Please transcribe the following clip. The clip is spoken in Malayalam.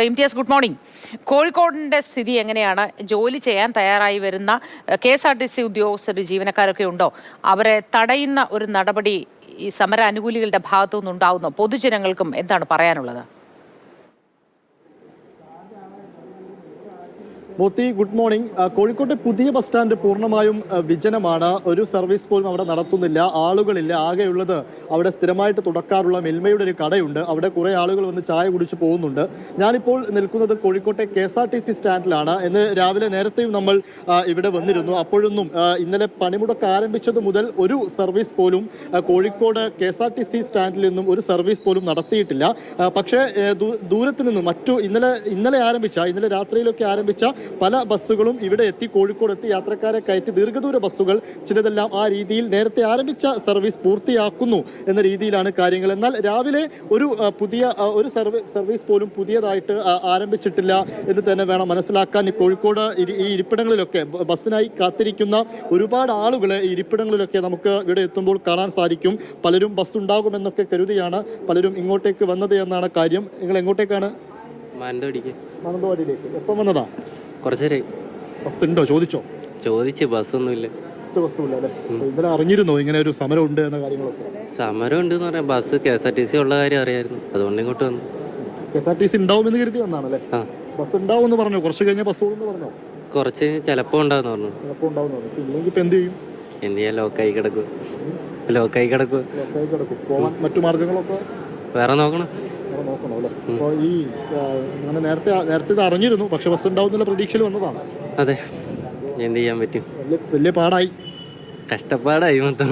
Imtiaz, good morning. കോഴിക്കോടിന്റെ സ്ഥിതി എങ്ങനെയാണ്? ജോലി ചെയ്യാൻ തയ്യാറായി വരുന്ന KSRTC ഉദ്യോഗസ്ഥർ, ജീവനക്കാരൊക്കെ ഉണ്ടോ? അവരെ തടയുന്ന ഒരു നടപടി ഈ സമര അനുകൂലികളുടെ ഭാഗത്തു നിന്നുണ്ടാവുന്നോ? പൊതുജനങ്ങൾക്കും എന്താണ് പറയാനുള്ളത്? Moti, good morning. കോഴിക്കോട്ടെ പുതിയ ബസ് സ്റ്റാൻഡ് പൂർണ്ണമായും വിജനമാണ്. ഒരു സർവീസ് പോലും അവിടെ നടത്തുന്നില്ല, ആളുകളില്ല. ആകെയുള്ളത് അവിടെ സ്ഥിരമായിട്ട് തുടക്കാറുള്ള മിൽമയുടെ ഒരു കടയുണ്ട്. അവിടെ കുറേ ആളുകൾ വന്ന് ചായ കുടിച്ച് പോകുന്നുണ്ട്. ഞാനിപ്പോൾ നിൽക്കുന്നത് കോഴിക്കോട്ടെ KSRTC സ്റ്റാൻഡിലാണ്. ഇന്ന് രാവിലെ നേരത്തെയും നമ്മൾ ഇവിടെ വന്നിരുന്നു. അപ്പോഴൊന്നും ഇന്നലെ പണിമുടക്ക് ആരംഭിച്ചത് മുതൽ ഒരു സർവീസ് പോലും കോഴിക്കോട് KSRTC സ്റ്റാൻഡിൽ നിന്നും ഒരു സർവീസ് പോലും നടത്തിയിട്ടില്ല. പക്ഷേ ദൂരത്ത് നിന്നും ഇന്നലെ രാത്രിയിലൊക്കെ ആരംഭിച്ച പല ബസ്സുകളും ഇവിടെ എത്തി, കോഴിക്കോട് എത്തി യാത്രക്കാരെ കയറ്റി ദീർഘദൂര ബസ്സുകൾ ചിലതെല്ലാം ആ രീതിയിൽ നേരത്തെ ആരംഭിച്ച സർവീസ് പൂർത്തിയാക്കുന്നു എന്ന രീതിയിലാണ് കാര്യങ്ങൾ. എന്നാൽ രാവിലെ ഒരു സർവീസ് പോലും പുതിയതായിട്ട് ആരംഭിച്ചിട്ടില്ല എന്ന് തന്നെ വേണം മനസ്സിലാക്കാൻ. കോഴിക്കോട് ഈ ഇരിപ്പിടങ്ങളിലൊക്കെ ബസ്സിനായി കാത്തിരിക്കുന്ന ഒരുപാട് ആളുകളെ ഈ ഇരിപ്പിടങ്ങളിലൊക്കെ നമുക്ക് ഇവിടെ എത്തുമ്പോൾ കാണാൻ സാധിക്കും. പലരും ബസ് ഉണ്ടാകുമെന്നൊക്കെ കരുതിയാണ് പലരും ഇങ്ങോട്ടേക്ക് വന്നത് എന്നാണ് കാര്യം. നിങ്ങൾ എങ്ങോട്ടേക്കാണ്? മാനന്തവാടിയിലേക്ക്. എപ്പം വന്നതാ? കുറച്ചേരായി. ബസ് ഉണ്ടോ? ചോദിച്ചു. ബസ്സൊന്നുമില്ല. ബസ്സുമില്ല അല്ലേ? ഇന്നലെ അറിഞ്ഞിരുന്നോ ഇങ്ങനെ ഒരു സമരം ഉണ്ട് എന്ന കാര്യങ്ങളൊക്കെ? സമരം ഉണ്ട് എന്ന് പറയാം. ബസ് KSRTC ഉള്ള കാര്യം അറിയായിരുന്നു, അതുകൊണ്ട് ഇങ്ങോട്ട് വന്നു. KSRTC ഉണ്ടാവുമെന്ന് കരുതി വന്നാണല്ലേ? ബസ് ഉണ്ടാവും എന്ന് പറഞ്ഞു. കുറച്ച് കഴിഞ്ഞ ബസ് ഓടുന്നു പറഞ്ഞോ? കുറച്ച് ചിലപ്പോൾ ഉണ്ടാവുന്ന പറഞ്ഞു. ഇല്ലെങ്കിൽ ഇപ്പൊ എന്ത് ചെയ്യും? എന്ത് ചെയ്യാൻ? ലോക്കായി കിടക്കും. പോവാൻ മറ്റു മാർഗങ്ങളൊക്കെ വേറെ നോക്കണം. അപ്പോൾ ഈ നേരത്തെ ഇത് അറിഞ്ഞിരുന്നു, പക്ഷെ ബസ് ഉണ്ടാവുന്നുള്ള പ്രതീക്ഷയിൽ വന്നതാണ്. അതെ, എന്ത് ചെയ്യാൻ പറ്റും? വലിയ പാടായി, കഷ്ടപ്പാടായി മൊത്തം.